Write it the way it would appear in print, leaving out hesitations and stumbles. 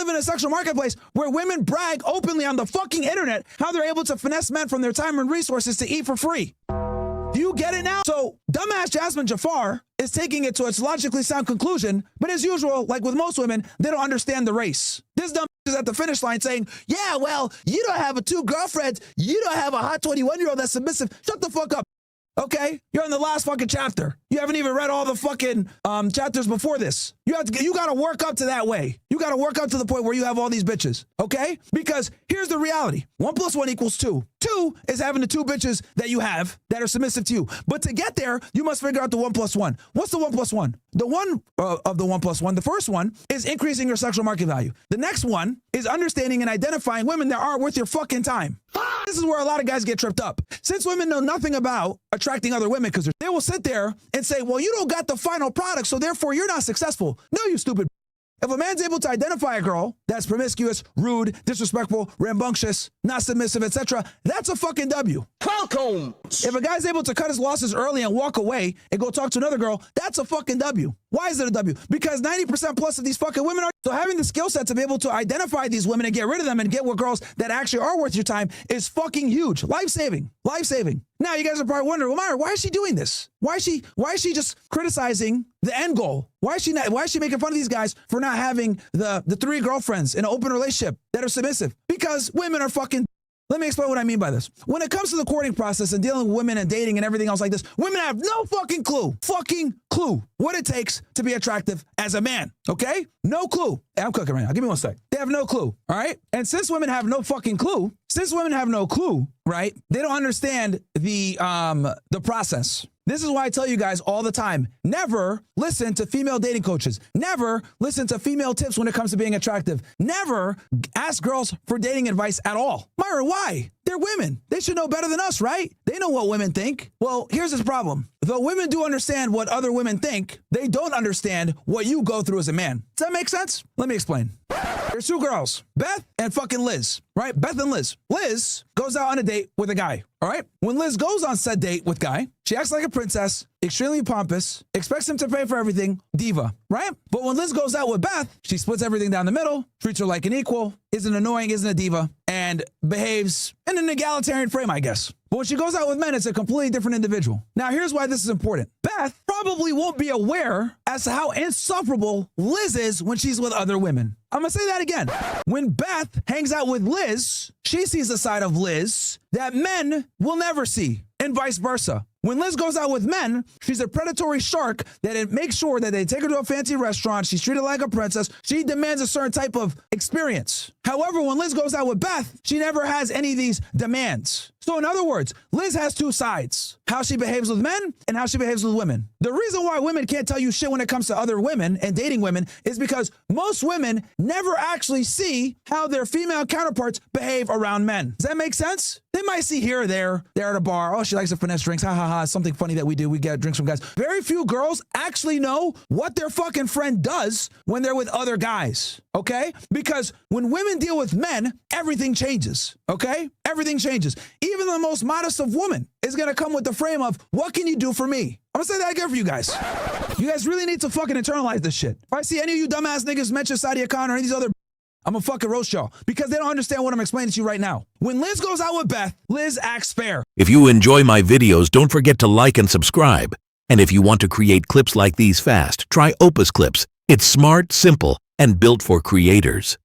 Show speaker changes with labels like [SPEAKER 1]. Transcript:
[SPEAKER 1] live in a sexual marketplace where women brag openly on the fucking internet how they're able to finesse men from their time and resources to eat for free. Do you get it now? So dumbass Jasmine Jafar is taking it to its logically sound conclusion, but as usual, like with most women, they don't understand the race. This dumb is at the finish line saying, yeah, well, you don't have two girlfriends. You don't have a hot 21-year-old that's submissive. Shut the fuck up. Okay, you're in the last fucking chapter. You haven't even read all the fucking chapters before this. You gotta work up to that way. You gotta work up to the point where you have all these bitches, okay? Because here's the reality. 1 + 1 = 2. 2 is having the 2 bitches that you have that are submissive to you. But to get there, you must figure out the 1 + 1. What's the 1 + 1? The one of the 1 + 1, the first one is increasing your sexual market value. The next one is understanding and identifying women that are worth your fucking time. This is where a lot of guys get tripped up. Since women know nothing about attracting other women, because they will sit there and say, well, you don't got the final product, so therefore you're not successful. No, you stupid. If a man's able to identify a girl that's promiscuous, rude, disrespectful, rambunctious, not submissive, etc., that's a fucking W.
[SPEAKER 2] Welcome.
[SPEAKER 1] If a guy's able to cut his losses early and walk away and go talk to another girl, that's a fucking W. Why is it a W? Because 90% plus of these fucking women are. So having the skill set to be able to identify these women and get rid of them and get with girls that actually are worth your time is fucking huge. Life-saving. Life-saving. Now you guys are probably wondering, well, Myra, why is she doing this? Why is she just criticizing the end goal? Why is she making fun of these guys for not having the 3 girlfriends in an open relationship that are submissive? Because women are fucking. Let me explain what I mean by this. When it comes to the courting process and dealing with women and dating and everything else like this, women have no fucking clue what it takes to be attractive as a man, okay? No clue. Hey, I'm cooking right now. Give me one sec. They have no clue, all right? And since women have no fucking clue, right, they don't understand the process. This is why I tell you guys all the time, never listen to female dating coaches. Never listen to female tips when it comes to being attractive. Never ask girls for dating advice at all. Myra, why? They're women. They should know better than us, right? They know what women think. Well, here's this problem. Though women do understand what other women think, they don't understand what you go through as a man. Does that make sense? Let me explain. There's 2 girls, Beth and fucking Liz, right? Beth and Liz. Liz goes out on a date with a guy, all right? When Liz goes on said date with guy, she acts like a princess, extremely pompous, expects him to pay for everything, diva, right? But when Liz goes out with Beth, she splits everything down the middle, treats her like an equal, isn't annoying, isn't a diva, and behaves in an egalitarian frame, I guess. But when she goes out with men, it's a completely different individual. Now, here's why this is important. Beth probably won't be aware as to how insufferable Liz is when she's with other women. I'm gonna say that again. When Beth hangs out with Liz, she sees a side of Liz that men will never see, and vice versa. When Liz goes out with men, she's a predatory shark that it makes sure that they take her to a fancy restaurant. She's treated like a princess. She demands a certain type of experience. However, when Liz goes out with Beth, she never has any of these demands. So in other words, Liz has 2 sides, how she behaves with men and how she behaves with women. The reason why women can't tell you shit when it comes to other women and dating women is because most women never actually see how their female counterparts behave around men. Does that make sense? They might see here or there, they're at a bar, oh, she likes to finesse drinks, ha ha ha, it's something funny that we do, we get drinks from guys. Very few girls actually know what their fucking friend does when they're with other guys, okay? Because when women deal with men, everything changes, okay? Everything changes. Even the most modest of women is gonna come with the frame of, what can you do for me? I'm gonna say that again for you guys. You guys really need to fucking internalize this shit. If I see any of you dumbass niggas mention Sadia Khan or any of these other, I'm gonna fucking roast y'all because they don't understand what I'm explaining to you right now. When Liz goes out with Beth, Liz acts fair.
[SPEAKER 3] If you enjoy my videos, don't forget to like and subscribe. And if you want to create clips like these fast, try Opus Clips. It's smart, simple, and built for creators.